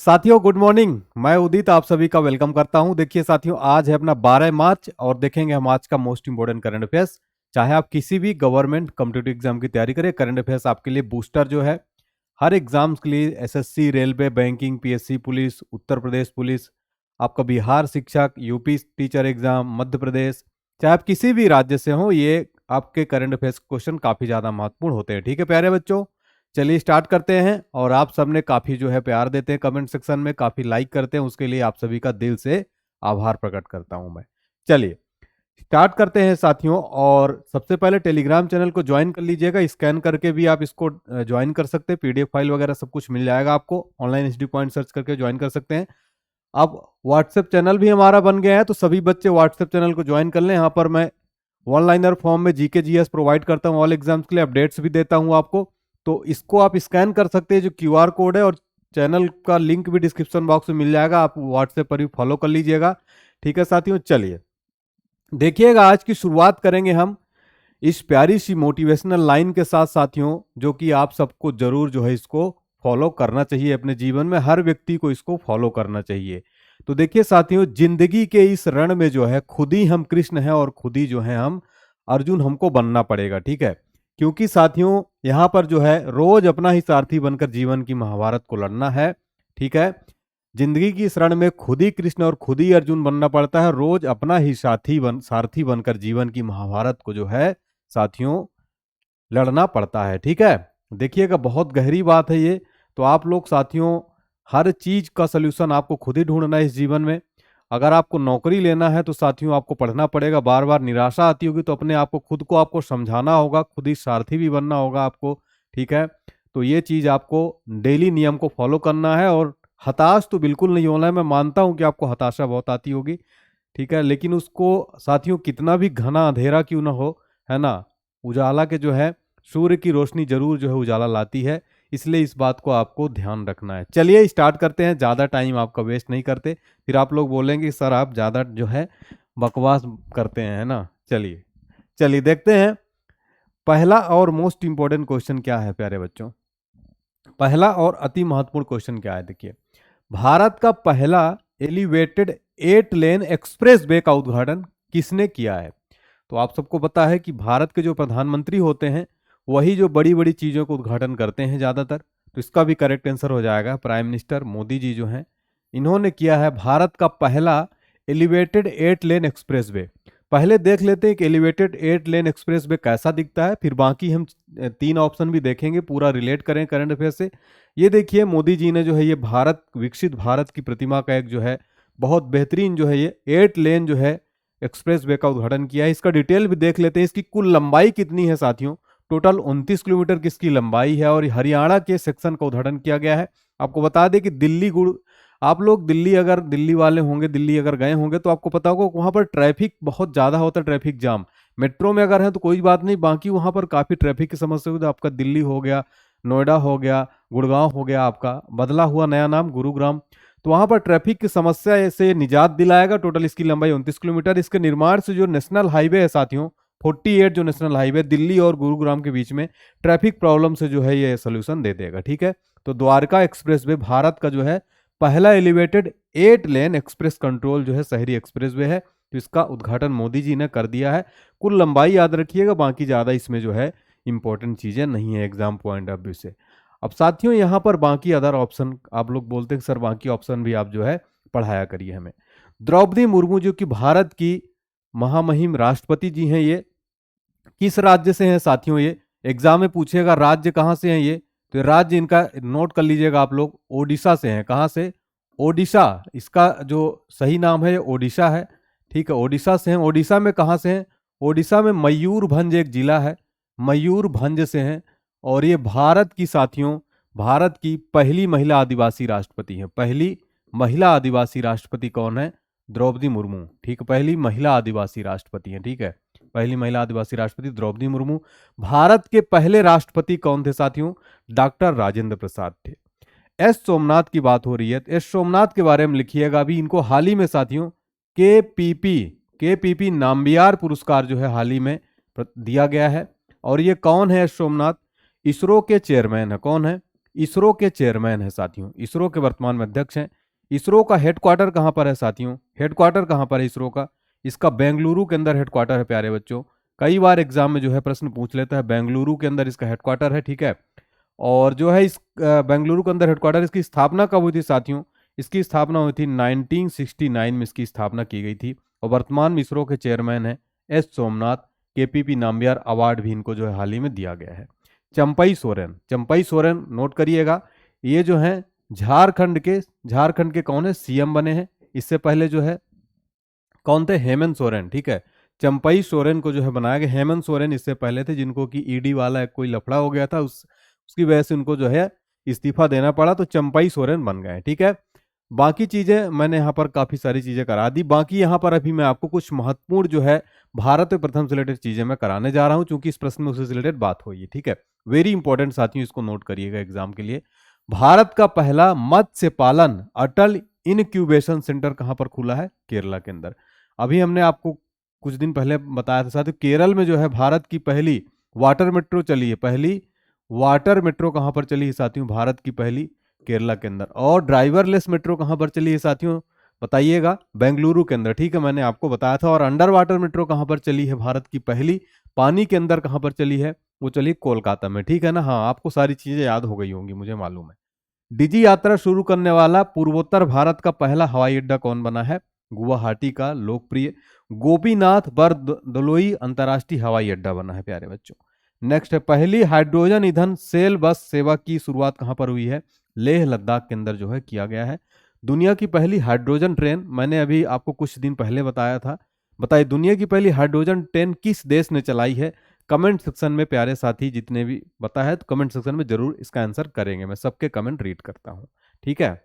साथियों good morning. मैं उदित आप सभी का वेलकम करता हूं। देखिए साथियों, आज है अपना 12 मार्च और देखेंगे हम आज का मोस्ट इंपोर्टेंट करंट अफेयर्स। चाहे आप किसी भी गवर्नमेंट कॉम्पिटिटिव एग्जाम की तैयारी करें, करंट अफेयर्स आपके लिए बूस्टर जो है हर एग्जाम्स के लिए, SSC, railway, banking, PSC police, Uttar Pradesh police, आपका बिहार शिक्षक, UP teacher exam, Madhya Pradesh, चाहे आप किसी भी राज्य से हो, ये आपके करंट अफेयर्स क्वेश्चन काफी ज्यादा महत्वपूर्ण होते हैं। ठीक है प्यारे बच्चों, चलिए स्टार्ट करते हैं। और आप सबने काफी जो है प्यार देते हैं कमेंट सेक्शन में, काफी लाइक करते हैं, उसके लिए आप सभी का दिल से आभार प्रकट करता हूं मैं। चलिए स्टार्ट करते हैं साथियों। और सबसे पहले टेलीग्राम चैनल को ज्वाइन कर लीजिएगा, स्कैन करके भी आप इसको ज्वाइन कर सकते हैं। पीडीएफ फाइल वगैरह सब कुछ मिल जाएगा आपको, ऑनलाइन एचडी पॉइंट सर्च करके ज्वाइन कर सकते हैं। अब व्हाट्सएप चैनल भी हमारा बन गया है, तो सभी बच्चे व्हाट्सएप चैनल को ज्वाइन कर लें। यहाँ पर मैं वन लाइनर फॉर्म में जीके जीएस प्रोवाइड करता हूँ, ऑल एग्जाम्स के लिए अपडेट्स भी देता हूँ आपको। तो इसको आप स्कैन कर सकते हैं, जो क्यूआर कोड है, और चैनल का लिंक भी डिस्क्रिप्शन बॉक्स में मिल जाएगा, आप व्हाट्सएप पर भी फॉलो कर लीजिएगा। ठीक है साथियों, चलिए देखिएगा आज की शुरुआत करेंगे हम इस प्यारी सी मोटिवेशनल लाइन के साथ साथियों, जो कि आप सबको जरूर जो है इसको फॉलो करना चाहिए अपने जीवन में, हर व्यक्ति को इसको फॉलो करना चाहिए। तो देखिए साथियों, जिंदगी के इस रण में जो है खुद ही हम कृष्ण हैं और खुद ही जो है हम अर्जुन, हमको बनना पड़ेगा। ठीक है, क्योंकि साथियों यहाँ पर जो है रोज अपना ही सारथी बनकर जीवन की महाभारत को लड़ना है। ठीक है, जिंदगी की इस रण में खुद ही कृष्ण और खुद ही अर्जुन बनना पड़ता है, रोज अपना ही सारथी बनकर जीवन की महाभारत को जो है साथियों लड़ना पड़ता है। ठीक है, देखिएगा बहुत गहरी बात है ये। तो आप लोग साथियों, हर चीज का सलूशन आपको खुद ही ढूंढना है इस जीवन में। अगर आपको नौकरी लेना है तो साथियों आपको पढ़ना पड़ेगा, बार बार निराशा आती होगी तो अपने आप को खुद को आपको समझाना होगा, खुद ही सारथी भी बनना होगा आपको। ठीक है, तो ये चीज आपको डेली नियम को फॉलो करना है। और हताश तो बिल्कुल नहीं होना है, मैं मानता हूं कि आपको हताशा बहुत आती होगी। ठीक है, लेकिन उसको साथियों कितना भी घना अंधेरा क्यों ना हो, है ना, उजाला के जो है सूर्य की रोशनी जरूर जो है उजाला लाती है। इसलिए इस बात को आपको ध्यान रखना है। चलिए स्टार्ट करते हैं, ज़्यादा टाइम आपका वेस्ट नहीं करते, फिर आप लोग बोलेंगे सर आप ज़्यादा जो है बकवास करते हैं, है ना। चलिए चलिए देखते हैं पहला और मोस्ट इंपॉर्टेंट क्वेश्चन क्या है प्यारे बच्चों। पहला और अति महत्वपूर्ण क्वेश्चन क्या है, देखिए, भारत का पहला एलिवेटेड 8 लेन एक्सप्रेस वे का उद्घाटन किसने किया है। तो आप सबको पता है कि भारत के जो प्रधानमंत्री होते हैं वही जो बड़ी बड़ी चीजों को उद्घाटन करते हैं ज्यादातर। तो इसका भी करेक्ट आंसर हो जाएगा प्राइम मिनिस्टर मोदी जी जो हैं, इन्होंने किया है भारत का पहला एलिवेटेड 8 लेन एक्सप्रेस वे। पहले देख लेते हैं कि एलिवेटेड 8 लेन एक्सप्रेस वे कैसा दिखता है, फिर बाकी हम 3 ऑप्शन भी देखेंगे, पूरा रिलेट करें करंट अफेयर से। ये देखिए मोदी जी ने जो है ये भारत, विकसित भारत की प्रतिमा का एक जो है बहुत बेहतरीन जो है ये 8 लेन जो है एक्सप्रेस वे का उद्घाटन किया है। इसका डिटेल भी देख लेते हैं, इसकी कुल लंबाई कितनी है साथियों। टोटल 29 किलोमीटर की इसकी लंबाई है और हरियाणा के सेक्शन का उद्घाटन किया गया है। आपको बता दें कि दिल्ली गुड़, आप लोग दिल्ली, अगर दिल्ली वाले होंगे, दिल्ली अगर गए होंगे तो आपको पता होगा वहां पर ट्रैफिक बहुत ज्यादा होता है, ट्रैफिक जाम। मेट्रो में अगर है तो कोई बात नहीं, बाकी वहां पर काफी ट्रैफिक की समस्या होती है। आपका दिल्ली हो गया, नोएडा हो गया, गुड़गांव हो गया, आपका बदला हुआ नया नाम गुरुग्राम। तो वहां पर ट्रैफिक की समस्या से निजात दिलाएगा। टोटल इसकी लंबाई 29 किलोमीटर। इसके निर्माण से जो नेशनल हाईवे है साथियों 48, जो नेशनल हाईवे दिल्ली और गुरुग्राम के बीच में ट्रैफिक प्रॉब्लम से जो है ये सोल्यूशन दे देगा। ठीक है, तो द्वारका एक्सप्रेस वे भारत का जो है पहला एलिवेटेड 8 लेन एक्सप्रेस कंट्रोल जो है शहरी एक्सप्रेस वे है। तो इसका उद्घाटन मोदी जी ने कर दिया है। कुल लंबाई याद रखिएगा, बाकी ज्यादा इसमें जो है इंपॉर्टेंट चीजें नहीं है एग्जाम पॉइंट ऑफ व्यू से। अब साथियों यहाँ पर बाकी अदर ऑप्शन, आप लोग बोलते हैं सर बाकी ऑप्शन भी आप जो है पढ़ाया करिए हमें। द्रौपदी मुर्मू जो कि भारत की महामहिम राष्ट्रपति जी हैं, ये किस राज्य से हैं साथियों। ये एग्जाम में पूछेगा राज्य कहाँ से हैं ये, तो राज्य इनका नोट कर लीजिएगा आप लोग, ओडिशा से हैं। कहाँ से, ओडिशा, इसका जो सही नाम है ये ओडिशा है। ठीक है, ओडिशा से हैं। ओडिशा में कहाँ से हैं, ओडिशा में मयूरभंज एक जिला है, मयूरभंज से हैं। और ये भारत की साथियों, भारत की पहली महिला आदिवासी राष्ट्रपति हैं। पहली महिला आदिवासी राष्ट्रपति कौन है, द्रौपदी मुर्मू। ठीक है, पहली महिला आदिवासी राष्ट्रपति हैं। ठीक है, पहली महिला आदिवासी राष्ट्रपति द्रौपदी मुर्मू। भारत के पहले राष्ट्रपति कौन थे साथियों, डॉक्टर राजेंद्र प्रसाद थे। एस सोमनाथ की बात हो रही है, एस सोमनाथ के बारे में लिखिएगा। अभी इनको हाल ही में साथियों केपीपी नाम्बियार पुरस्कार जो है हाल ही में दिया गया है। और ये कौन है एस सोमनाथ, इसरो के चेयरमैन है। कौन है, इसरो के चेयरमैन है साथियों, इसरो के वर्तमान में अध्यक्ष हैं। इसरो का हेडक्वार्टर कहाँ पर है साथियों, हेडक्वार्टर कहाँ पर है इसरो का, इसका बेंगलुरु के अंदर हेडक्वार्टर है प्यारे बच्चों। कई बार एग्जाम में जो है प्रश्न पूछ लेता है, बेंगलुरु के अंदर इसका हेडक्वार्टर है, ठीक है। और जो है इस बेंगलुरु के अंदर हेडक्वार्टर, इसकी स्थापना कब हुई थी साथियों, इसकी स्थापना हुई थी 1969 में इसकी स्थापना की गई थी। और वर्तमान में इसरो के चेयरमैन है एस सोमनाथ। केपीपी नाम्बियार अवार्ड भी इनको जो है हाल ही में दिया गया है। चंपई सोरेन, चंपई सोरेन नोट करिएगा, ये जो है झारखंड के कौन है, सीएम बने हैं। इससे पहले जो है कौन थे, हेमंत सोरेन, ठीक है। चंपई सोरेन को जो है बनाया गया, हेमंत सोरेन इससे पहले थे, जिनको कि ईडी वाला एक कोई लफड़ा हो गया था, उसकी वजह से उनको जो है इस्तीफा देना पड़ा, तो चंपई सोरेन बन गए, ठीक है। बाकी चीजें मैंने यहाँ पर काफी सारी चीजें करा दी। बाकी यहाँ पर अभी मैं आपको कुछ महत्वपूर्ण जो है भारत में प्रथम से रिलेटेड चीजें मैं कराने जा रहा हूँ, क्योंकि इस प्रश्न में उससे रिलेटेड बात हुई है, ठीक है। वेरी इंपॉर्टेंट साथियों, इसको नोट करिएगा एग्जाम के लिए। भारत का पहला मत्स्य पालन अटल इनक्यूबेशन सेंटर कहां पर खुला है, केरला के अंदर। अभी हमने आपको कुछ दिन पहले बताया था साथियों, केरल में जो है भारत की पहली वाटर मेट्रो चली है, पहली वाटर मेट्रो कहां पर चली है साथियों, भारत की पहली केरला के अंदर। और ड्राइवरलेस मेट्रो कहां पर चली है साथियों, बताइएगा, बेंगलुरु के अंदर, ठीक है, मैंने आपको बताया था। और अंडर वाटर मेट्रो कहां पर चली है भारत की पहली, पानी के अंदर कहां पर चली है, वो चली कोलकाता में, ठीक है ना। हाँ, आपको सारी चीजें याद हो गई होंगी, मुझे मालूम है। डिजी यात्रा शुरू करने वाला पूर्वोत्तर भारत का पहला हवाई अड्डा कौन बना है, गुवाहाटी का लोकप्रिय गोपीनाथ बरदलोई अंतर्राष्ट्रीय हवाई अड्डा बना है प्यारे बच्चों। नेक्स्ट है, पहली हाइड्रोजन ईंधन सेल बस सेवा की शुरुआत कहां पर हुई है, लेह लद्दाख के अंदर जो है किया गया है। दुनिया की पहली हाइड्रोजन ट्रेन, मैंने अभी आपको कुछ दिन पहले बताया था, बताइए दुनिया की पहली हाइड्रोजन ट्रेन किस देश ने चलाई है। कमेंट सेक्शन में प्यारे साथी जितने भी पता है तो कमेंट सेक्शन में जरूर इसका आंसर करेंगे, मैं सबके कमेंट रीड करता हूं, ठीक है।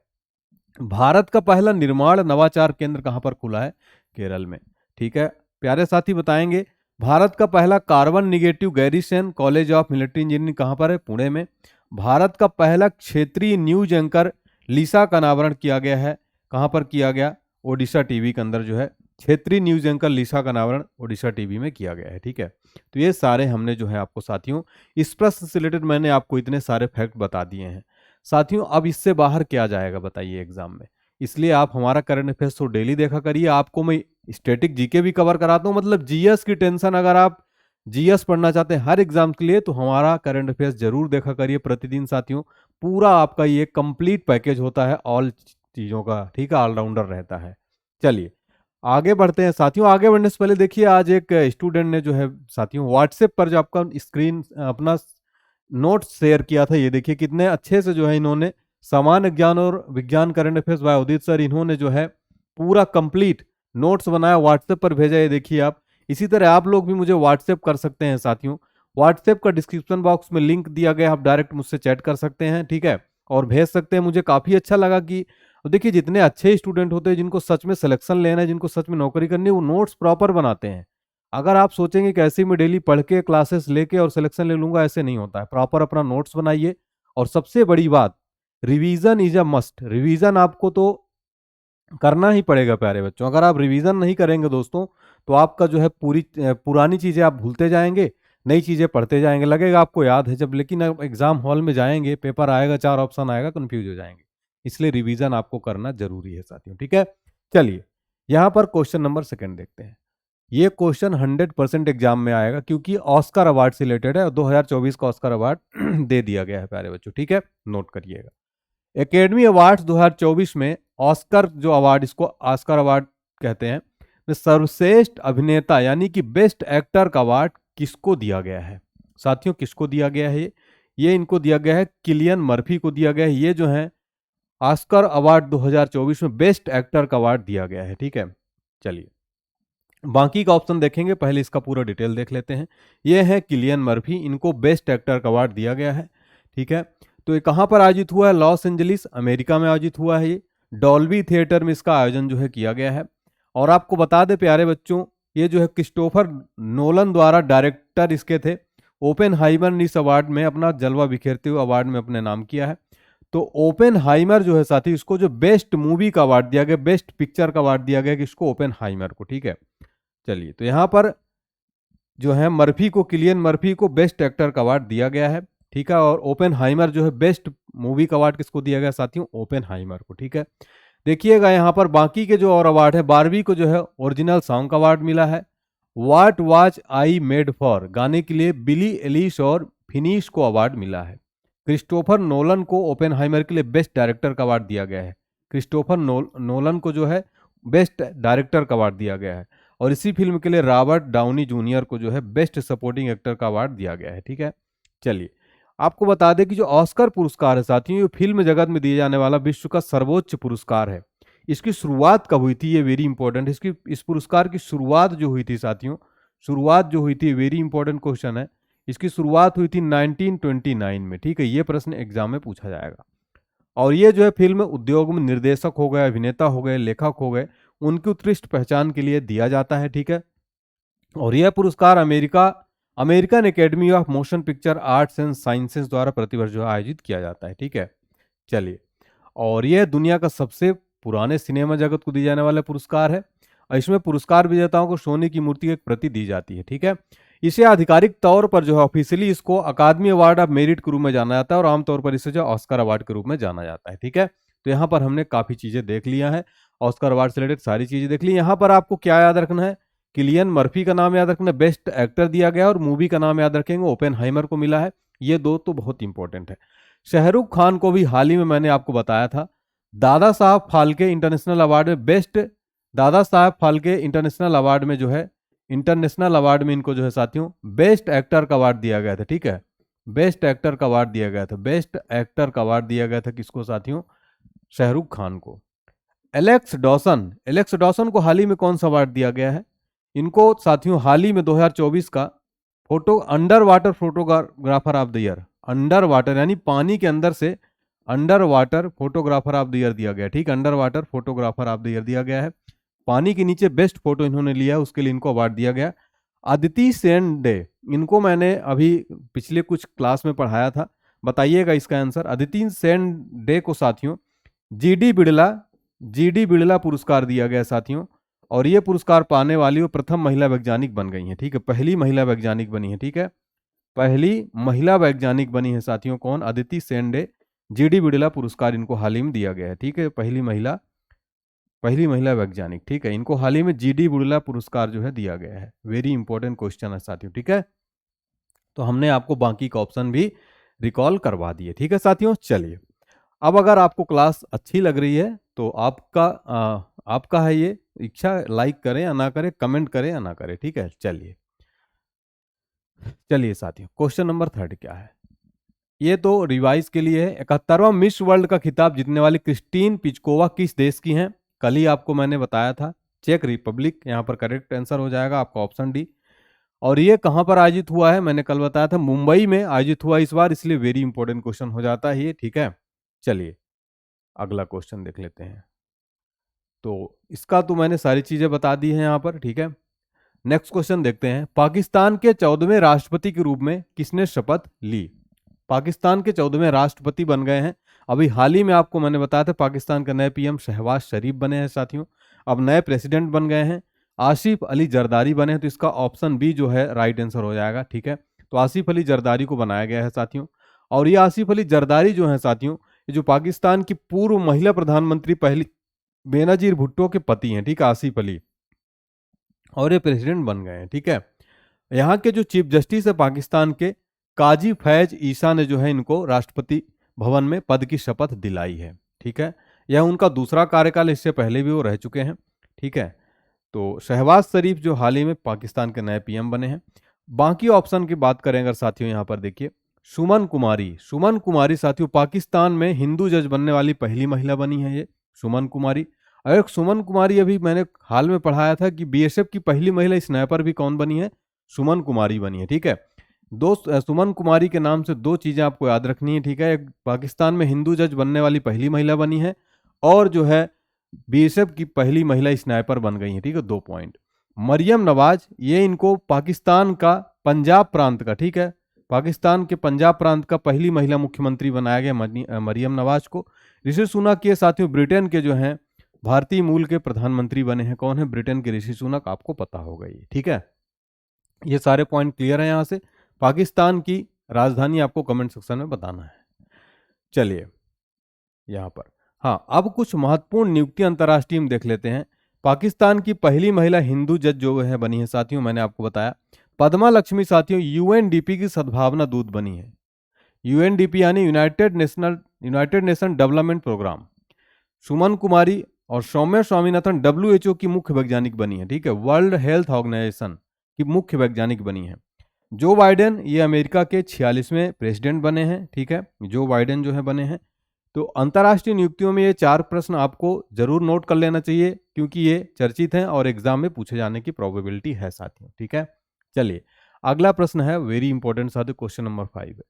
भारत का पहला निर्माण नवाचार केंद्र कहां पर खुला है, केरल में, ठीक है। प्यारे साथी बताएंगे, भारत का पहला carbon negative garrison college of military engineering कहां पर है, पुणे में। भारत का पहला क्षेत्रीय न्यूज एंकर लिसा का अनावरण किया गया है, कहां पर किया गया, ओडिशा टीवी के अंदर जो है क्षेत्रीय न्यूज एंकर लिसा का अनावरण ओडिशा टीवी में किया गया है, ठीक है। तो ये सारे हमने जो है आपको साथियों इस प्रश्न से रिलेटेड मैंने आपको इतने सारे फैक्ट बता दिए हैं साथियों। अब इससे बाहर क्या जाएगा बताइए एग्जाम में, इसलिए आप हमारा करंट अफेयर्स तो डेली देखा करिए। आपको मैं स्टैटिक जीके भी कवर कराता हूँ, मतलब जीएस की टेंशन, अगर आप जीएस पढ़ना चाहते हैं हर एग्जाम के लिए तो हमारा करंट अफेयर्स जरूर देखा करिए प्रतिदिन साथियों। पूरा आपका ये कंप्लीट पैकेज होता है ऑल चीज़ों का, ठीक है, ऑलराउंडर रहता है। चलिए आगे बढ़ते हैं साथियों। आगे बढ़ने से पहले देखिए, आज एक स्टूडेंट ने जो है साथियों व्हाट्सएप पर जो आपका स्क्रीन अपना नोट शेयर किया था, ये देखिए कितने अच्छे से जो है इन्होंने सामान्य ज्ञान और विज्ञान करंट अफेयर्स बाय उदित सर, इन्होंने जो है पूरा कंप्लीट नोट्स बनाया, व्हाट्सएप पर भेजा, ये देखिए आप। इसी तरह आप लोग भी मुझे व्हाट्सएप कर सकते हैं साथियों, व्हाट्सएप का डिस्क्रिप्शन बॉक्स में लिंक दिया गया, आप डायरेक्ट मुझसे चैट कर सकते हैं, ठीक है, और भेज सकते हैं। मुझे काफ़ी अच्छा लगा कि देखिए जितने अच्छे स्टूडेंट होते हैं, जिनको सच में सिलेक्शन लेना है, जिनको सच में नौकरी करनी है, वो नोट्स प्रॉपर बनाते हैं। अगर आप सोचेंगे कि ऐसे ही मैं डेली पढ़ के क्लासेस लेके और सिलेक्शन ले लूंगा, ऐसे नहीं होता है। प्रॉपर अपना नोट्स बनाइए, और सबसे बड़ी बात, revision is a must. Revision आपको तो करना ही पड़ेगा प्यारे बच्चों। अगर आप रिवीजन नहीं करेंगे दोस्तों, तो आपका जो है पुरानी चीज़ें आप भूलते जाएंगे, नई चीज़ें पढ़ते जाएंगे, लगेगा आपको याद है जब, लेकिन आप एग्जाम हॉल में जाएंगे, पेपर आएगा, 4 ऑप्शन आएगा, कंफ्यूज हो जाएंगे। इसलिए रिवीजन आपको करना जरूरी है साथियों, ठीक है। चलिए यहाँ पर क्वेश्चन नंबर 2 देखते हैं। ये क्वेश्चन 100% एग्जाम में आएगा, क्योंकि ऑस्कर अवार्ड से रिलेटेड है, 2024 का ऑस्कर अवार्ड दे दिया गया है प्यारे बच्चों, ठीक है, नोट करिएगा। एकेडमी अवार्ड 2024 में ऑस्कर जो अवार्ड, इसको ऑस्कर अवार्ड कहते हैं, में सर्वश्रेष्ठ अभिनेता यानी कि बेस्ट एक्टर का अवार्ड किसको दिया गया है साथियों, किसको दिया गया है, ये इनको दिया गया है किलियन मर्फी को दिया गया है। ये जो है ऑस्कर अवार्ड 2024 में बेस्ट एक्टर का अवार्ड दिया गया है, ठीक है। चलिए बाकी का ऑप्शन देखेंगे, पहले इसका पूरा डिटेल देख लेते हैं। ये है किलियन मर्फी, इनको बेस्ट एक्टर का अवार्ड दिया गया है, ठीक है। तो ये कहाँ पर आयोजित हुआ है, लॉस एंजलिस अमेरिका में आयोजित हुआ है। ये डॉल्बी थिएटर में इसका आयोजन जो है किया गया है। और आपको बता दें प्यारे बच्चों, ये जो है क्रिस्टोफर नोलन द्वारा डायरेक्टर इसके थे। ओपेनहाइमर ने इस अवार्ड में अपना जलवा बिखेरते हुए अवार्ड में अपने नाम किया है। तो ओपेनहाइमर जो है साथी, इसको जो बेस्ट मूवी का अवार्ड दिया गया, बेस्ट पिक्चर का अवार्ड दिया गया किसको, ओपेनहाइमर को, ठीक है। चलिए तो यहाँ पर जो है मर्फी को, किलियन मर्फी को बेस्ट एक्टर का अवार्ड दिया गया है, ठीक है। और ओपेनहाइमर जो है बेस्ट मूवी का अवार्ड किसको दिया गया साथियों? ओपेनहाइमर को। ठीक है, देखिएगा यहाँ पर बाकी के जो और अवार्ड है, बारहवीं को जो है ओरिजिनल सॉन्ग का अवार्ड मिला है। What was I made for गाने के लिए बिली एलिश और फिनिश को अवार्ड मिला है। क्रिस्टोफर नोलन को ओपेनहाइमर के लिए बेस्ट डायरेक्टर का अवार्ड दिया गया है। क्रिस्टोफर नोलन को जो है बेस्ट डायरेक्टर का अवार्ड दिया गया है। और इसी फिल्म के लिए रॉबर्ट डाउनी जूनियर को जो है बेस्ट सपोर्टिंग एक्टर का अवार्ड दिया गया है। ठीक है, चलिए आपको बता दें कि जो ऑस्कर पुरस्कार है साथियों, ये फिल्म जगत में दिए जाने वाला विश्व का सर्वोच्च पुरस्कार है। इसकी शुरुआत कब हुई थी, ये वेरी इंपॉर्टेंट। इस पुरस्कार की शुरुआत जो हुई थी साथियों, शुरुआत जो हुई थी, वेरी इंपॉर्टेंट क्वेश्चन है। इसकी शुरुआत हुई थी 1929 में। ठीक है, ये प्रश्न एग्जाम में पूछा जाएगा। और ये जो है फिल्म उद्योग में निर्देशक हो गए, अभिनेता हो गए, लेखक हो गए, उनकी उत्कृष्ट पहचान के लिए दिया जाता है। ठीक है, और यह पुरस्कार American academy of motion picture arts and sciences द्वारा प्रतिवर्ष जो है आयोजित किया जाता है। ठीक है, चलिए, और यह दुनिया का सबसे पुराने सिनेमा जगत को दिए जाने वाला पुरस्कार है। और इसमें पुरस्कार विजेताओं को सोने की मूर्ति की एक प्रति दी जाती है। ठीक है, इसे आधिकारिक तौर पर जो है ऑफिशियली इसको अकादमी अवार्ड ऑफ मेरिट के रूप में जाना जाता है, और आमतौर पर इसे जो ऑस्कर अवार्ड के रूप में जाना जाता है। ठीक है, तो यहाँ पर हमने काफी चीजें देख लिया है, ऑस्कर अवार्ड से रिलेटेड सारी चीजें देख ली। यहाँ पर आपको क्या याद रखना है? किलियन मर्फी का नाम याद रखना, बेस्ट एक्टर दिया गया, और मूवी का नाम याद रखेंगे ओपेनहाइमर को मिला है। ये दो तो बहुत इंपॉर्टेंट है। शाहरुख खान को भी हाल ही में मैंने आपको बताया था, दादा साहब फाल्के इंटरनेशनल अवार्ड में best, Dada Saheb Phalke international award में जो है, इंटरनेशनल अवार्ड में इनको जो है साथियों बेस्ट एक्टर का अवार्ड दिया गया था। ठीक है, बेस्ट एक्टर का अवार्ड दिया गया था, बेस्ट एक्टर का अवार्ड दिया गया था किसको साथियों? शाहरुख खान को। एलेक्स डॉसन को हाल ही में कौन सा अवार्ड दिया गया है? इनको साथियों हाल ही में 2024 का under water photographer of the year, under water यानी पानी के अंदर से under water photographer of the year दिया गया। ठीक, under water photographer of the year दिया गया है। पानी के नीचे बेस्ट फोटो इन्होंने लिया है, उसके लिए इनको अवार्ड दिया गया। अदिति सेन डे, इनको मैंने अभी पिछले कुछ क्लास में पढ़ाया था, बताइएगा इसका आंसर। अदिति सेन डे को साथियों जीडी बिड़ला पुरस्कार दिया गया साथियों, और ये पुरस्कार पाने वाली वो प्रथम महिला वैज्ञानिक बन गई हैं। ठीक है, पहली महिला वैज्ञानिक बनी है। ठीक है, पहली महिला वैज्ञानिक बनी है साथियों, कौन? अदिति सेन डे। जीडी बिड़ला पुरस्कार इनको हाल ही में दिया गया है। ठीक है, पहली महिला वैज्ञानिक। ठीक है, इनको हाल ही में जीडी बिड़ला पुरस्कार जो है दिया गया है। वेरी इंपॉर्टेंट क्वेश्चन है साथियों। ठीक है, तो हमने आपको बाकी का ऑप्शन भी रिकॉल करवा दिए। ठीक है साथियों, चलिए अब अगर आपको क्लास अच्छी लग रही है तो आपका है ये इच्छा, लाइक करें या ना करें, कमेंट करें या ना करें। ठीक है, चलिए साथियों, क्वेश्चन नंबर 3 क्या है? ये तो रिवाइज के लिए है। 71वां मिस वर्ल्ड का खिताब जीतने वाली क्रिस्टीन पिचकोवा किस देश की हैं? कल ही आपको मैंने बताया था, चेक रिपब्लिक। यहाँ पर करेक्ट आंसर हो जाएगा आपका ऑप्शन डी। और ये कहाँ पर आयोजित हुआ है? मैंने कल बताया था, मुंबई में आयोजित हुआ इस बार, इसलिए वेरी इंपॉर्टेंट क्वेश्चन हो जाता है ये। ठीक है, चलिए अगला क्वेश्चन देख लेते हैं। तो इसका तो मैंने सारी चीजें बता दी हैं यहाँ पर। ठीक है, नेक्स्ट क्वेश्चन देखते हैं। पाकिस्तान के 14वें राष्ट्रपति के रूप में किसने शपथ ली? पाकिस्तान के 14वें राष्ट्रपति बन गए हैं। अभी हाल ही में आपको मैंने बताया था, पाकिस्तान के नए पीएम शहबाज शरीफ बने हैं साथियों। अब नए प्रेसिडेंट बन गए हैं, आसिफ अली जरदारी बने हैं। तो इसका ऑप्शन बी जो है राइट आंसर हो जाएगा। ठीक है, तो आसिफ अली जरदारी को बनाया गया है साथियों। और ये आसिफ अली जरदारी जो है साथियों, ये जो पाकिस्तान की पूर्व महिला प्रधानमंत्री पहली बेनजीर भुट्टो के पति हैं। ठीक है, आसिफ अली, और ये प्रेसिडेंट बन गए हैं। ठीक है, यहाँ के जो चीफ जस्टिस है पाकिस्तान के, काजी फैज ईसा ने जो है इनको राष्ट्रपति भवन में पद की शपथ दिलाई है। ठीक है, यह उनका दूसरा कार्यकाल, इससे पहले भी वो रह चुके हैं। ठीक है, तो शहबाज शरीफ जो हाल ही में पाकिस्तान के नए पीएम बने हैं। बाकी ऑप्शन की बात करें अगर साथियों, यहाँ पर देखिए सुमन कुमारी साथियों पाकिस्तान में हिंदू जज बनने वाली पहली महिला बनी है ये सुमन कुमारी। और सुमन कुमारी अभी मैंने हाल में पढ़ाया था कि बीएसएफ की पहली महिला स्नाइपर भी कौन बनी है? सुमन कुमारी बनी है। ठीक है, सुमन कुमारी के नाम से दो चीजें आपको याद रखनी है। ठीक है, एक पाकिस्तान में हिंदू जज बनने वाली पहली महिला बनी है, और जो है बीएसएफ की पहली महिला स्नाइपर बन गई है। ठीक है, 2 पॉइंट। मरियम नवाज, ये इनको पाकिस्तान का पंजाब प्रांत का, ठीक है, पाकिस्तान के पंजाब प्रांत का पहली महिला मुख्यमंत्री बनाया गया मरियम नवाज को। ऋषि सुनक के साथियों ब्रिटेन के जो हैं भारतीय मूल के प्रधानमंत्री बने हैं। कौन है? ब्रिटेन के ऋषि सुनक, आपको पता होगा ये। ठीक है, ये सारे पॉइंट क्लियर है। यहां से पाकिस्तान की राजधानी आपको कमेंट सेक्शन में बताना है। चलिए यहाँ पर, हाँ, अब कुछ महत्वपूर्ण नियुक्तियां अंतर्राष्ट्रीय में देख लेते हैं। पाकिस्तान की पहली महिला हिंदू जज जो है बनी है साथियों, मैंने आपको बताया। पद्मा लक्ष्मी साथियों यूएनडीपी की सद्भावना दूत बनी है। यूएनडीपी यानी यूनाइटेड नेशन डेवलपमेंट प्रोग्राम। सुमन कुमारी और सौम्या स्वामीनाथन डब्ल्यूएचओ की मुख्य वैज्ञानिक बनी है, ठीक है, वर्ल्ड हेल्थ ऑर्गेनाइजेशन की मुख्य वैज्ञानिक बनी है। जो बाइडेन ये अमेरिका के 46वें प्रेसिडेंट बने हैं, ठीक है, जो बाइडेन जो है बने हैं। तो अंतर्राष्ट्रीय नियुक्तियों में ये 4 प्रश्न आपको जरूर नोट कर लेना चाहिए, क्योंकि ये चर्चित हैं और एग्जाम में पूछे जाने की प्रोबेबिलिटी है साथियों, ठीक है। चलिए अगला प्रश्न है, वेरी इंपॉर्टेंट साथियों, क्वेश्चन नंबर 5 है।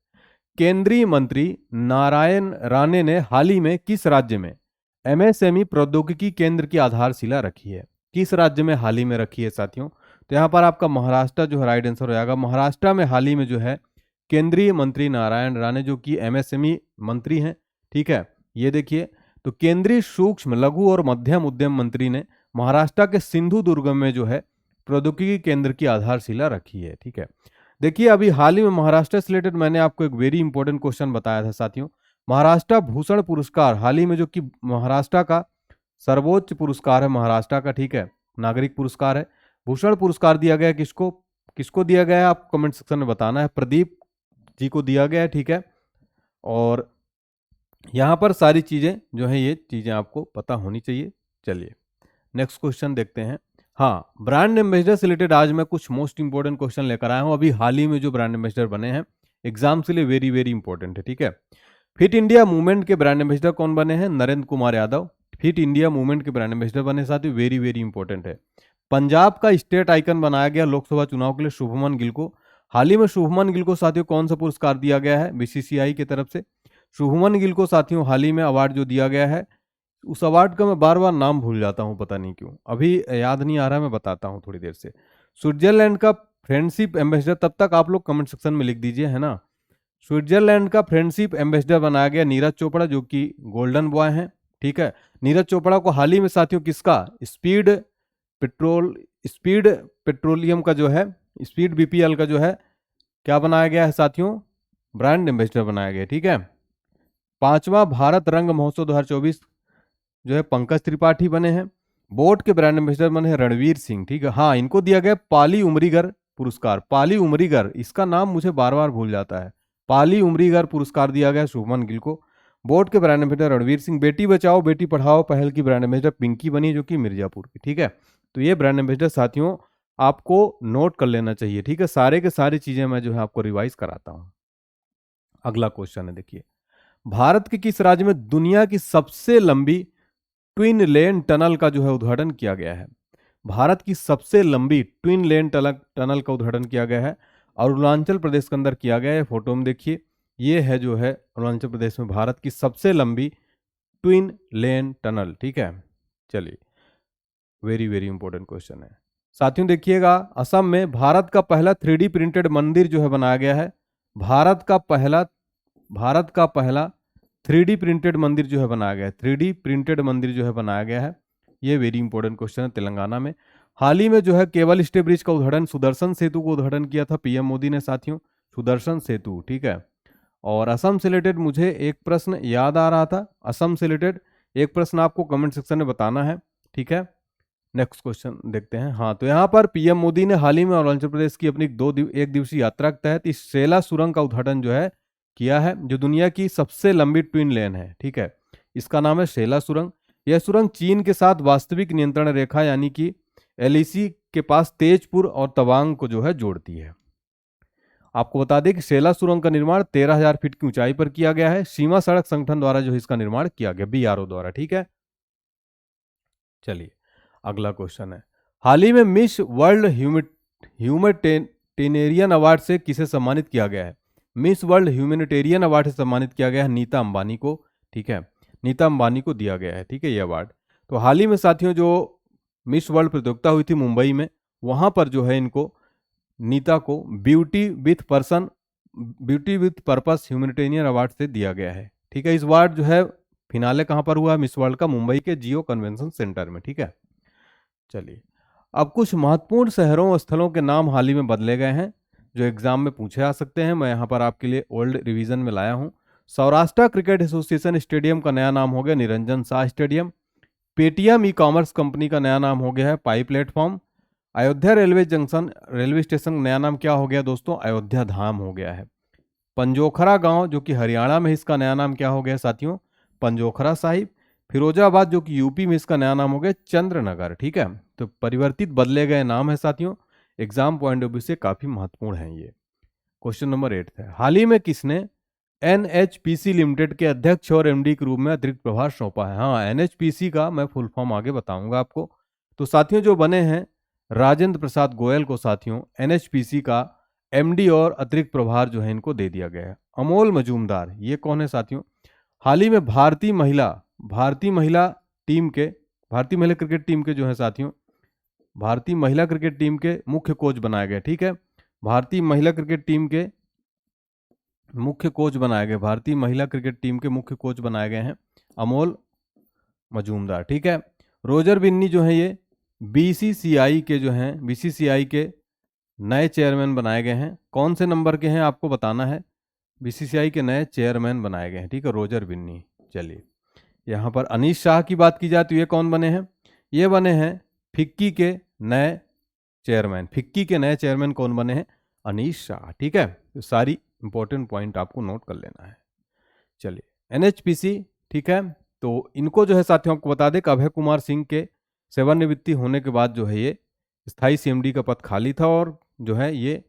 केंद्रीय मंत्री नारायण राणे ने हाल ही में किस राज्य में एमएसएमई प्रौद्योगिकी केंद्र की आधारशिला रखी है? किस राज्य में हाल ही में रखी है साथियों? तो यहाँ पर आपका महाराष्ट्र जो है राइट आंसर हो जाएगा। महाराष्ट्र में हाल ही में जो है केंद्रीय मंत्री नारायण राणे जो कि एमएसएमई मंत्री हैं, ठीक है, ये देखिए। तो केंद्रीय सूक्ष्म लघु और मध्यम उद्यम मंत्री ने महाराष्ट्र के सिंधु दुर्ग में जो है प्रौद्योगिकी केंद्र की आधारशिला रखी है, ठीक है। देखिए अभी हाल ही में महाराष्ट्र से रिलेटेड मैंने आपको एक वेरी इंपॉर्टेंट क्वेश्चन बताया था साथियों। महाराष्ट्र भूषण पुरस्कार हाल ही में जो कि महाराष्ट्र का सर्वोच्च पुरस्कार है महाराष्ट्र का, ठीक है, नागरिक पुरस्कार है। भूषण पुरस्कार दिया गया किसको, किसको दिया गया है आप कमेंट सेक्शन में बताना है। प्रदीप जी को दिया गया है, ठीक है। और यहाँ पर सारी चीजें जो है ये चीजें आपको पता होनी चाहिए। चलिए नेक्स्ट क्वेश्चन देखते हैं। हाँ, ब्रांड एम्बेसडर से रिलेटेड आज मैं कुछ मोस्ट इंपोर्टेंट क्वेश्चन लेकर आया हूँ। अभी हाल ही में जो ब्रांड एम्बेसडर बने हैं एग्जाम के लिए वेरी वेरी इंपॉर्टेंट है, ठीक है। फिट इंडिया मूवमेंट के ब्रांड एम्बेसडर कौन बने हैं? Narendra Kumar Yadav fit India movement के ब्रांड एम्बेसडर बने साथियों, वेरी वेरी इंपॉर्टेंट है। पंजाब का स्टेट आइकन बनाया गया लोकसभा चुनाव के लिए शुभमन गिल को। हाल ही में शुभमन गिल को साथियों कौन सा पुरस्कार दिया गया है बीसीसीआई की तरफ से? शुभमन गिल को साथियों हाल ही में अवार्ड जो दिया गया है, उस अवार्ड का मैं बार बार नाम भूल जाता हूं, पता नहीं क्यों, अभी याद नहीं आ रहा, मैं बताता हूं थोड़ी देर से। स्विट्जरलैंड का फ्रेंडशिप एम्बेसडर, तब तक आप लोग कमेंट सेक्शन में लिख दीजिए, है ना। स्विट्जरलैंड का फ्रेंडशिप एम्बेसडर बनाया गया नीरज चोपड़ा जो कि गोल्डन बॉय हैं, ठीक है। नीरज चोपड़ा को हाल ही में साथियों किसका स्पीड पेट्रोलियम का जो है स्पीड बीपीएल का जो है क्या बनाया गया है साथियों? ब्रांड एम्बेसडर बनाया गया, ठीक है। 5वां भारत रंग महोत्सव 2024 जो है पंकज त्रिपाठी बने हैं। बोट के ब्रांड एम्बेसडर बने हैं रणवीर सिंह, ठीक है। हाँ, इनको दिया गया पाली उमरीगर पुरस्कार। पाली उमरीगर, इसका नाम मुझे बार बार भूल जाता है। पाली उमरीगर पुरस्कार दिया गया शुभमन गिल को। बोट के ब्रांड एम्बेसडर रणवीर सिंह। बेटी बचाओ बेटी पढ़ाओ पहल की ब्रांड एम्बेसडर पिंकी बनी जो कि मिर्जापुर की, ठीक है। तो ये ब्रांड एम्बेसडर साथियों आपको नोट कर लेना चाहिए, ठीक है। सारे के सारी चीजें मैं जो है आपको रिवाइज कराता हूं। अगला क्वेश्चन है, देखिए, भारत के किस राज्य में दुनिया की सबसे लंबी ट्विन लेन टनल का जो है उद्घाटन किया गया है? भारत की सबसे लंबी ट्विन लेन टनल का उद्घाटन किया गया है अरुणाचल प्रदेश के अंदर किया गया है। फोटो में देखिए, ये है जो है अरुणाचल प्रदेश में भारत की सबसे लंबी ट्विन लेन टनल, ठीक है। चलिए वेरी वेरी इंपॉर्टेंट क्वेश्चन है साथियों। देखिएगा, असम में भारत का पहला 3D प्रिंटेड मंदिर जो है बनाया गया है। भारत का पहला 3D प्रिंटेड मंदिर जो है बनाया गया है। 3D प्रिंटेड मंदिर जो है बनाया गया है, ये वेरी इंपॉर्टेंट क्वेश्चन है। तेलंगाना में हाल ही में जो है केबल स्टे ब्रिज का उद्घाटन, सुदर्शन सेतु को उद्घाटन किया था पीएम मोदी ने साथियों, सुदर्शन सेतु, ठीक है। और असम से रिलेटेड मुझे एक प्रश्न याद आ रहा था, असम से रिलेटेड एक प्रश्न आपको कमेंट सेक्शन में बताना है, ठीक है। नेक्स्ट क्वेश्चन देखते हैं। हाँ, तो यहाँ पर पीएम मोदी ने हाल ही में अरुणाचल प्रदेश की अपनी एक दिवसीय यात्रा के तहत इस शेला सुरंग का उद्घाटन जो है किया है, जो दुनिया की सबसे लंबी ट्विन लेन है, ठीक है। इसका नाम है शेला सुरंग। यह सुरंग चीन के साथ वास्तविक नियंत्रण रेखा यानी कि एलएसी के पास तेजपुर और तवांग को जो है जोड़ती है। आपको बता दें कि शेला सुरंग का निर्माण 13,000 फीट की ऊंचाई पर किया गया है। सीमा सड़क संगठन द्वारा जो है इसका निर्माण किया गया, बीआरओ द्वारा, ठीक है। चलिए अगला क्वेश्चन है, हाल ही में मिस वर्ल्ड ह्यूमैनिटेरियन अवार्ड से किसे सम्मानित किया गया है? मिस वर्ल्ड ह्यूमैनिटेरियन अवार्ड से सम्मानित किया गया है नीता अंबानी को, ठीक है। नीता अंबानी को दिया गया है, ठीक है, ये अवार्ड। तो हाल ही में साथियों जो मिस वर्ल्ड प्रतियोगिता हुई थी मुंबई में, वहां पर जो है इनको नीता को beauty with purpose humanitarian award से दिया गया है, ठीक है। इस अवार्ड जो है फिनाले कहां पर हुआ? मिस वर्ल्ड का मुंबई के जियो कन्वेंशन सेंटर में, ठीक है। चलिए अब कुछ महत्वपूर्ण शहरों और स्थलों के नाम हाल ही में बदले गए हैं जो एग्जाम में पूछे आ सकते हैं। मैं यहाँ पर आपके लिए ओल्ड रिवीजन में लाया हूँ। सौराष्ट्र क्रिकेट एसोसिएशन स्टेडियम का नया नाम हो गया Niranjan Shah stadium. Paytm e commerce company का नया नाम हो गया है Pai platform. Ayodhya railway junction railway station का नया नाम क्या हो गया दोस्तों? अयोध्या धाम हो गया है। पंजोखरा गांव जो कि हरियाणा में, इसका नया नाम क्या हो गया साथियों? पंजोखरा साहिब। फिरोजाबाद जो कि यूपी में, इसका नया नाम हो गया चंद्रनगर। ठीक है, तो परिवर्तित बदले गए नाम है साथियों, एग्जाम पॉइंट ऑफ व्यू से काफी महत्वपूर्ण है ये। क्वेश्चन नंबर 8 है, हाल ही में किसने एनएचपीसी लिमिटेड के अध्यक्ष और एमडी के रूप में अतिरिक्त प्रभार सौंपा है? हाँ, एनएचपीसी का मैं फुल फॉर्म आगे बताऊंगा आपको। तो साथियों जो बने हैं राजेंद्र प्रसाद गोयल को साथियों एनएचपीसी का एमडी और अतिरिक्त प्रभार जो है इनको दे दिया गया है। अमोल मजूमदार ये कौन है साथियों? हाल ही में भारतीय महिला क्रिकेट टीम के जो है साथियों, भारतीय महिला क्रिकेट टीम के मुख्य कोच बनाए गए। ठीक है, भारतीय महिला क्रिकेट टीम के मुख्य कोच बनाए गए, भारतीय महिला क्रिकेट टीम के मुख्य कोच बनाए गए हैं अमोल मजूमदार। ठीक है, रोजर बिन्नी जो है ये बीसीसीआई के नए चेयरमैन बनाए गए हैं। कौन से नंबर के हैं आपको बताना है? बीसीसीआई के नए चेयरमैन बनाए गए हैं। ठीक है, रोजर बिन्नी। चलिए, यहाँ पर अनीश शाह की बात की जाए तो ये कौन बने हैं? ये बने हैं फिक्की के नए चेयरमैन। फिक्की के नए चेयरमैन कौन बने हैं? अनीश शाह। ठीक है, तो सारी इंपॉर्टेंट पॉइंट आपको नोट कर लेना है। चलिए, एनएचपीसी। ठीक है, तो इनको जो है साथियों आपको बता दें कि अभय कुमार सिंह के सेवानिवृत्ति होने के बाद जो है ये स्थायी सीएमडी का पद खाली था, और जो है ये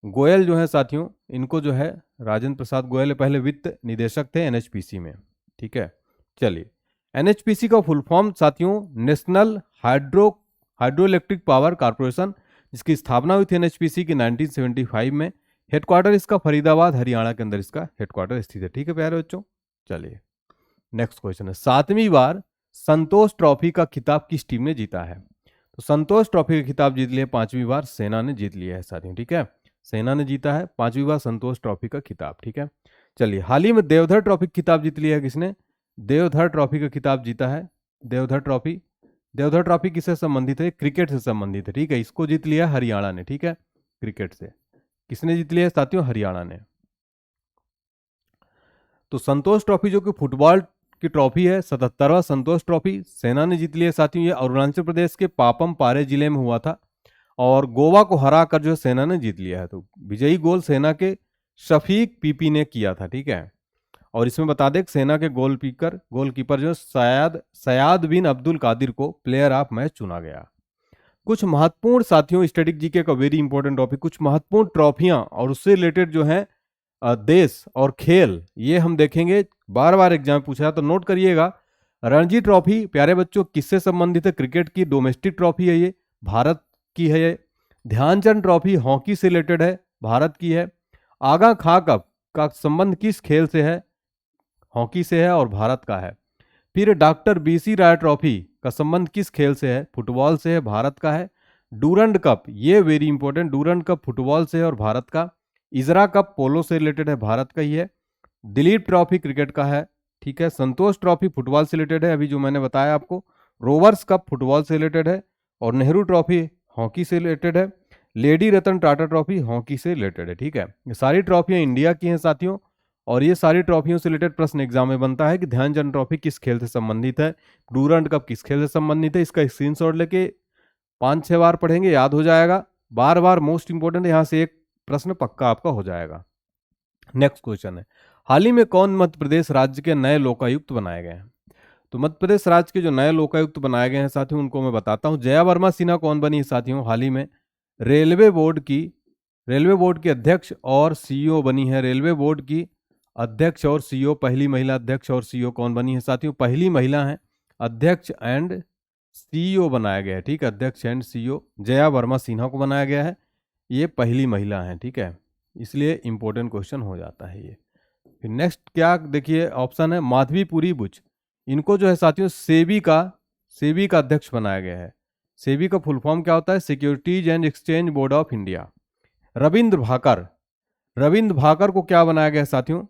गोयल जो है साथियों, इनको जो है राजेंद्र प्रसाद गोयल पहले वित्त निदेशक थे एनएचपीसी में। ठीक है, चलिए, एनएचपीसी का फुल फॉर्म साथियों national hydro electric power corporation, जिसकी स्थापना हुई थी एनएचपीसी की 1975 में। हेडक्वार्टर इसका फरीदाबाद हरियाणा के अंदर इसका हेडक्वार्टर स्थित है। ठीक है प्यारे बच्चों, चलिए नेक्स्ट क्वेश्चन है, 7वीं बार संतोष ट्रॉफी का खिताब किस टीम ने जीता है? तो संतोष ट्रॉफी का खिताब जीत लिया 5वीं बार सेना ने जीत लिया है साथियों। ठीक है, सेना ने जीता है 5वीं बार संतोष ट्रॉफी का खिताब। ठीक है, चलिए, हाल ही में देवधर ट्रॉफी का खिताब जीत लिया है किसने? देवधर ट्रॉफी का खिताब जीता है देवधर ट्रॉफी किससे संबंधित है? क्रिकेट से संबंधित है। ठीक है, इसको जीत लिया हरियाणा ने। ठीक है, क्रिकेट से किसने जीत लिया साथियों? हरियाणा ने। तो संतोष ट्रॉफी जो कि फुटबॉल की ट्रॉफी है, 77वां संतोष ट्रॉफी सेना ने जीत लिया साथियों। ये अरुणाचल प्रदेश के पापम पारे जिले में हुआ था, और गोवा को हराकर जो सेना ने जीत लिया है। तो विजयी गोल सेना के शफीक पीपी ने किया था। ठीक है, और इसमें बता दें सेना के गोलकीपर जो सयाद बिन अब्दुल कादिर को प्लेयर ऑफ मैच चुना गया। कुछ महत्वपूर्ण साथियों स्टैटिक जीके का वेरी इंपॉर्टेंट टॉपिक, कुछ महत्वपूर्ण ट्रॉफियां और उससे रिलेटेड जो है देश और खेल, ये हम देखेंगे। बार बार एग्जाम पूछा है तो नोट करिएगा। रणजी ट्रॉफी प्यारे बच्चों किससे संबंधित है? क्रिकेट की डोमेस्टिक ट्रॉफी है, ये भारत की है। ये ध्यानचंद ट्रॉफी हॉकी से रिलेटेड है, भारत की है। आगा खां कप का संबंध किस खेल से है? हॉकी से है और भारत का है। फिर डॉक्टर बीसी राय ट्रॉफी का संबंध किस खेल से है? फुटबॉल से है, भारत का है। डूरंड कप, ये very important, Durand cup football से है और भारत का। इजरा कप पोलो से रिलेटेड है, भारत का ही है। दिलीप ट्रॉफी क्रिकेट का है। ठीक है, संतोष ट्रॉफी फुटबॉल से रिलेटेड है, अभी जो मैंने बताया आपको। रोवर्स कप फुटबॉल से रिलेटेड है, और नेहरू ट्रॉफी हॉकी से रिलेटेड है। Lady Ratan Tata trophy hockey से रिलेटेड है। ठीक है, ये सारी ट्रॉफियां इंडिया की हैं साथियों, और ये सारी ट्रॉफियों से रिलेटेड प्रश्न एग्जाम में बनता है कि ध्यानचंद ट्रॉफी किस खेल से संबंधित है, डूरंड कप किस खेल से संबंधित है। इसका स्क्रीनशॉट लेके 5-6 बार पढ़ेंगे, याद हो जाएगा। बार बार मोस्ट इंपोर्टेंट, यहां से एक प्रश्न पक्का आपका हो जाएगा। नेक्स्ट क्वेश्चन है, हाल ही में कौन मध्य प्रदेश राज्य के नए लोकायुक्त बनाए गए हैं? तो मध्य प्रदेश राज्य के जो नए लोकायुक्त बनाए गए हैं साथियों, उनको मैं बताता हूं। जया वर्मा सिन्हा कौन बनी है साथियों? हाल ही में रेलवे बोर्ड की अध्यक्ष और सीईओ बनी है। रेलवे बोर्ड की अध्यक्ष और सीईओ, पहली महिला अध्यक्ष और सीईओ कौन बनी है साथियों? पहली महिला है, अध्यक्ष एंड सीईओ बनाया गया है। ठीक है, अध्यक्ष एंड सीईओ जया वर्मा सिन्हा को बनाया गया है, ये पहली महिला है। ठीक है, इसलिए इंपॉर्टेंट क्वेश्चन हो जाता है ये। फिर नेक्स्ट क्या देखिए ऑप्शन है, माधवीपुरी बुच, इनको जो है साथियों सेबी का अध्यक्ष बनाया गया है। सेबी का फुल फॉर्म क्या होता है? Securities and Exchange Board of India. Ravindra Bhakar को क्या बनाया गया साथियों?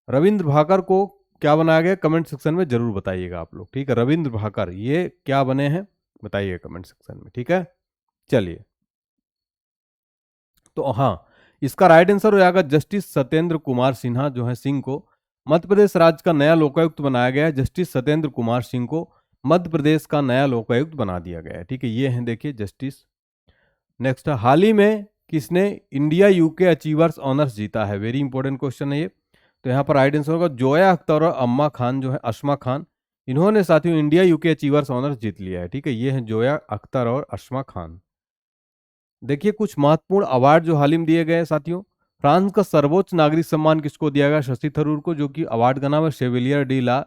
रविंद्र भाकर को क्या बनाया गया, कमेंट सेक्शन में जरूर बताइएगा आप लोग। ठीक है, रविंद्र भाकर ये क्या बने हैं बताइए कमेंट सेक्शन में। ठीक है, चलिए, तो हाँ, इसका राइट आंसर हो जाएगा जस्टिस सत्येंद्र कुमार सिन्हा जो है सिंह को मध्य प्रदेश राज्य का नया लोकायुक्त बनाया गया है, जस्टिस सत्येंद्र कुमार सिंह को मध्य प्रदेश का नया लोकायुक्त बना दिया गया है। ठीक है, ये हैं देखिए जस्टिस। नेक्स्ट, हाल ही में किसने इंडिया यूके अचीवर्स ऑनर्स जीता है? वेरी इंपॉर्टेंट क्वेश्चन है ये। तो यहाँ पर राइट आंसर होगा जोया अख्तर और अम्मा खान, जो है अशमा खान, इन्होंने साथियों इंडिया यूके अचीवर्स ऑनर्स जीत लिया है। ठीक है, ये हैं जोया अख्तर और अशमा खान। देखिए कुछ महत्वपूर्ण अवार्ड जो हाल ही में दिए गए साथियों। फ्रांस का सर्वोच्च नागरिक सम्मान किसको दिया गया? शशि थरूर को, जो कि अवार्ड का नाम है शेवेलियर डी ला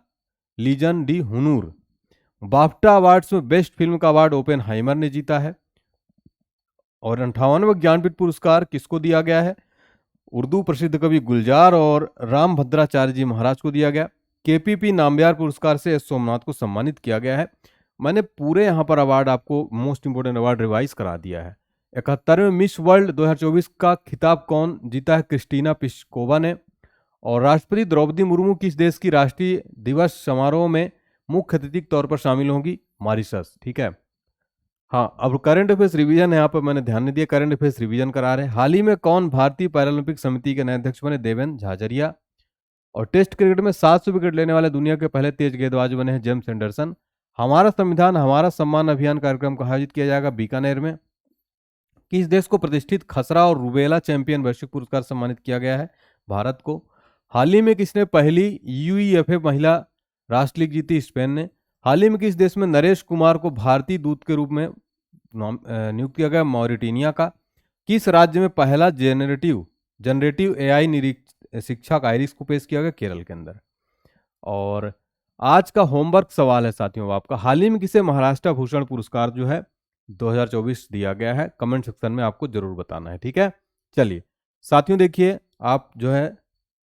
लीजन डी हुनूर। बाफ्टा अवार्ड्स में बेस्ट फिल्म का अवार्ड ओपेनहाइमर ने जीता है। और 58वां ज्ञानपीठ पुरस्कार किसको दिया गया है? उर्दू प्रसिद्ध कवि गुलजार और राम भद्राचार्य जी महाराज को दिया गया। केपीपी नामयार पुरस्कार से एस सोमनाथ को सम्मानित किया गया है। मैंने पूरे यहाँ पर अवार्ड आपको मोस्ट इंपोर्टेंट अवार्ड रिवाइज करा दिया है। 71वें मिस वर्ल्ड 2024 का खिताब कौन जीता है? क्रिस्टीना पिस्कोवा ने। और राष्ट्रपति द्रौपदी मुर्मू किस देश की राष्ट्रीय दिवस समारोह में मुख्य अतिथि के तौर पर शामिल होंगी? मॉरिशस। ठीक है। हाँ, अब करंट अफेयर्स रिवीजन है, यहाँ पर मैंने ध्यान नहीं दिया, करंट अफेयर्स रिवीजन करा रहे हैं। हाल ही में कौन भारतीय पैरालंपिक समिति के नए अध्यक्ष बने? देवेंद्र झाझरिया। और टेस्ट क्रिकेट में 700 विकेट लेने वाले दुनिया के पहले तेज गेंदबाज बने हैं जेम्स एंडरसन। हमारा संविधान हमारा सम्मान अभियान कार्यक्रम का आयोजित किया जाएगा बीकानेर में। किस देश को प्रतिष्ठित खसरा और रूबेला चैंपियन वैश्विक पुरस्कार सम्मानित किया गया है? भारत को। हाल ही में किसने पहली यूईएफए महिला राष्ट्र लीग जीती? स्पेन ने। हाल ही में किस देश में नरेश कुमार को भारतीय दूत के रूप में नियुक्त किया गया? मॉरिटेनिया का। किस राज्य में पहला जनरेटिव एआई शिक्षक आइरिस को पेश किया गया? केरल के अंदर। और आज का होमवर्क सवाल है साथियों आपका, हाल ही में किसे महाराष्ट्र भूषण पुरस्कार जो है 2024 दिया गया है? कमेंट सेक्शन में आपको जरूर बताना है। ठीक है, चलिए साथियों, देखिए आप जो है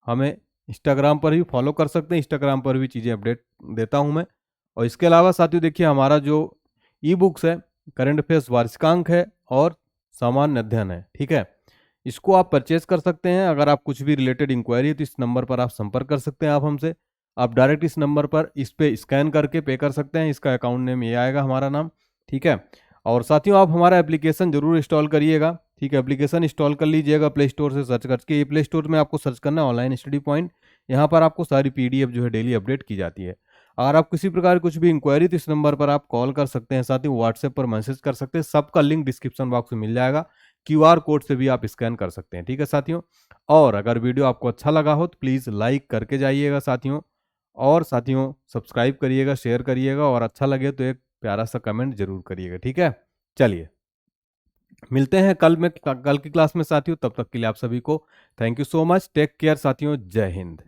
हमें इंस्टाग्राम पर भी फॉलो कर सकते हैं, इंस्टाग्राम पर भी चीज़ें अपडेट देता हूं मैं। और इसके अलावा साथियों देखिए हमारा जो ई बुक्स है, करंट अफेयर्स वार्षिकांक है और सामान्य अध्ययन है। ठीक है, इसको आप परचेज कर सकते हैं। अगर आप कुछ भी रिलेटेड इंक्वायरी है तो इस नंबर पर आप संपर्क कर सकते हैं। आप हमसे, आप डायरेक्ट इस नंबर पर इस पे स्कैन करके पे कर सकते हैं। इसका अकाउंट नेम ये आएगा, हमारा नाम। ठीक है, और साथियों आप हमारा एप्लीकेशन जरूर इंस्टॉल करिएगा। ठीक है, एप्लीकेशन इंस्टॉल कर लीजिएगा प्ले स्टोर से सर्च करके। ये प्ले स्टोर में आपको सर्च करना है ऑनलाइन स्टडी पॉइंट। यहाँ पर आपको सारी पीडीएफ जो है डेली अपडेट की जाती है। अगर आप किसी प्रकार कुछ भी इंक्वायरी तो इस नंबर पर आप कॉल कर सकते हैं, साथ ही व्हाट्सएप पर मैसेज कर सकते हैं। सबका लिंक डिस्क्रिप्शन बॉक्स में मिल जाएगा, क्यूआर कोड से भी आप स्कैन कर सकते हैं। ठीक है साथियों, और अगर वीडियो आपको अच्छा लगा हो तो प्लीज़ लाइक करके जाइएगा साथियों, और साथियों सब्सक्राइब करिएगा, शेयर करिएगा, और अच्छा लगे तो एक प्यारा सा कमेंट जरूर करिएगा। ठीक है, चलिए मिलते हैं कल की क्लास में साथियों। तब तक के लिए आप सभी को thank you so much, take care साथियों, जय हिंद।